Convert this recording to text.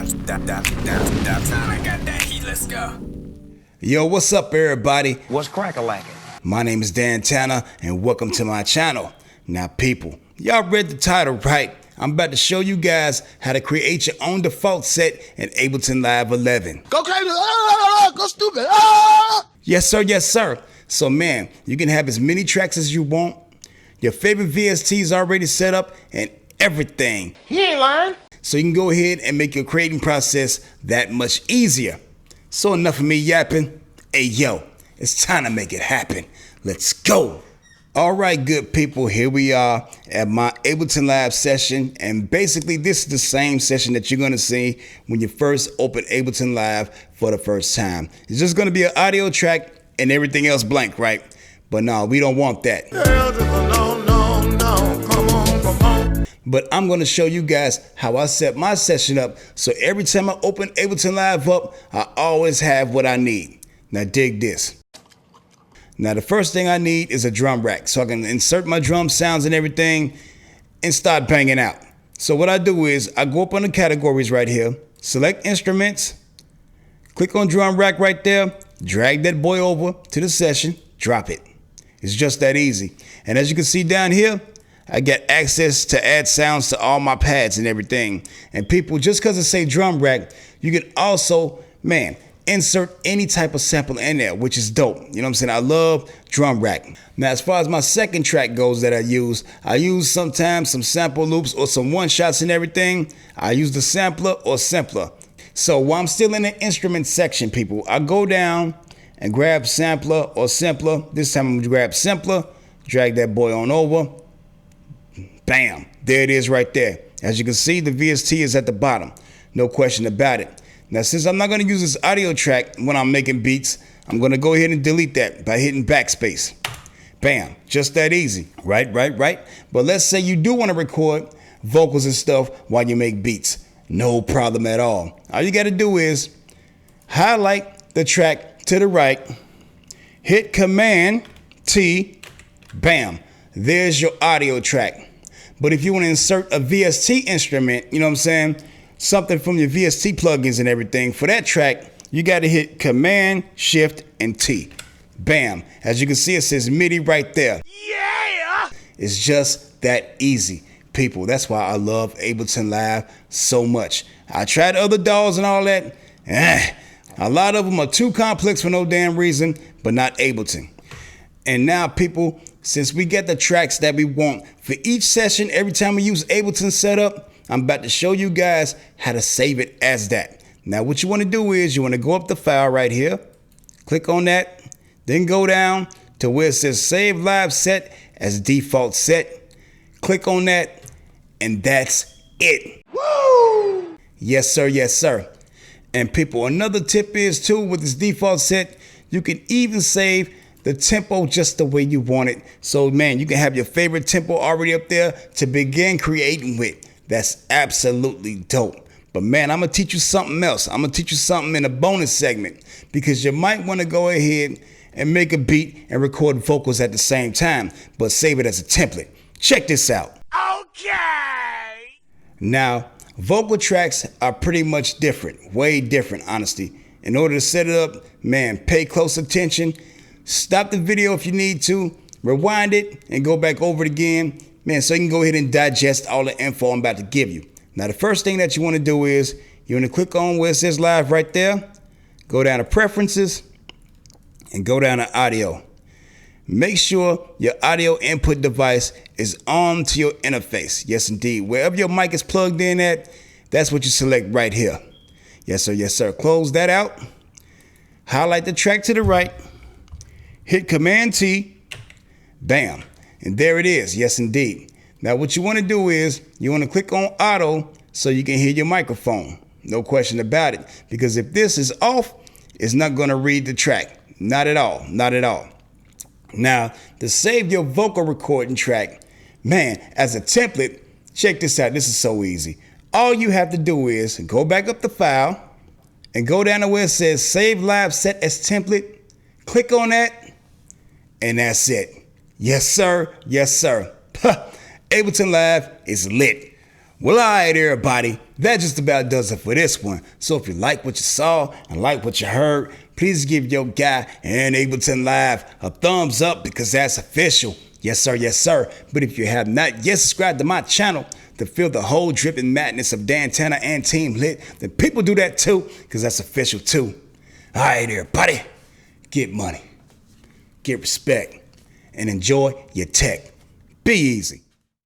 Tanna got that heat, let's go. Yo, what's up everybody? What's crack-a-lackin'? My name is Tanna and welcome to my channel. Now people, y'all read the title right. I'm about to show you guys how to create your own default set in Ableton Live 11. Go crazy, go stupid, ah! Yes sir, yes sir. So man, you can have as many tracks as you want. Your favorite VST is already set up and everything. He ain't lying. So you can go ahead and make your creating process that much easier. So enough of me yapping. Hey yo, it's time to make it happen. Let's go. All right, good people, here we are at my Ableton Live session. And basically this is the same session that you're gonna see when you first open Ableton Live for the first time. It's just gonna be an audio track and everything else blank, right? But no, we don't want that. But I'm gonna show you guys how I set my session up. So every time I open Ableton Live up, I always have what I need. Now dig this. Now the first thing I need is a drum rack so I can insert my drum sounds and everything and start banging out. So what I do is I go up on the categories right here, select instruments, click on drum rack right there, drag that boy over to the session, drop it. It's just that easy. And as you can see down here, I get access to add sounds to all my pads and everything. And people, just because it say drum rack, you can also, man, insert any type of sample in there, which is dope. You know what I'm saying? I love drum rack. Now, as far as my second track goes that I use sometimes some sample loops or some one shots and everything. I use the sampler or simpler. So while I'm still in the instrument section, people, I go down and grab sampler or simpler. This time I'm gonna grab simpler, drag that boy on over. Bam, there it is right there. As you can see, the VST is at the bottom. No question about it. Now, since I'm not gonna use this audio track when I'm making beats, I'm gonna go ahead and delete that by hitting backspace. Bam, just that easy, right? But let's say you do wanna record vocals and stuff while you make beats. No problem at all. All you gotta do is highlight the track to the right, hit Command T, bam, there's your audio track. But if you want to insert a VST instrument, you know what I'm saying, something from your VST plugins and everything, for that track, you got to hit Command, Shift, and T. Bam. As you can see, it says MIDI right there. Yeah! It's just that easy, people. That's why I love Ableton Live so much. I tried other DAWs and all that. A lot of them are too complex for no damn reason, but not Ableton. And now, people, since we get the tracks that we want for each session, every time we use Ableton setup, I'm about to show you guys how to save it as that. Now, what you want to do is you want to go up the file right here, click on that, then go down to where it says Save Live Set as Default Set. Click on that, and that's it. Woo! Yes, sir. Yes, sir. And people, another tip is too, with this default set, you can even save the tempo just the way you want it. So man, you can have your favorite tempo already up there to begin creating with. That's absolutely dope. But man, I'm gonna teach you something else. I'm gonna teach you something in a bonus segment, because you might wanna go ahead and make a beat and record vocals at the same time, but save it as a template. Check this out. Okay! Now, vocal tracks are pretty much different, way different, honestly. In order to set it up, man, pay close attention. Stop the video if you need to, rewind it, and go back over it again, man, so you can go ahead and digest all the info I'm about to give you. Now, the first thing that you want to do is you want to click on where it says live right there, go down to preferences, and go down to audio. Make sure your audio input device is on to your interface. Yes, indeed. Wherever your mic is plugged in at, that's what you select right here. Yes, sir. Yes, sir. Close that out. Highlight the track to the right. Hit Command T, bam, and there it is. Yes, indeed. Now, what you want to do is you want to click on auto so you can hear your microphone. No question about it, because if this is off, it's not going to read the track. Not at all. Not at all. Now, to save your vocal recording track, man, as a template, check this out. This is so easy. All you have to do is go back up the file and go down to where it says Save Live Set as Template. Click on that. And that's it. Yes, sir. Yes, sir. Ableton Live is lit. Well, all right, everybody. that just about does it for this one. So if you like what you saw and like what you heard, please give your guy and Ableton Live a thumbs up because that's official. Yes, sir, yes, sir. But if you have not yet subscribed to my channel to feel the whole dripping madness of Dan, Tanna, and Team Lit, then people do that too because that's official too. All right, everybody, get money, get respect, and enjoy your tech. Be easy.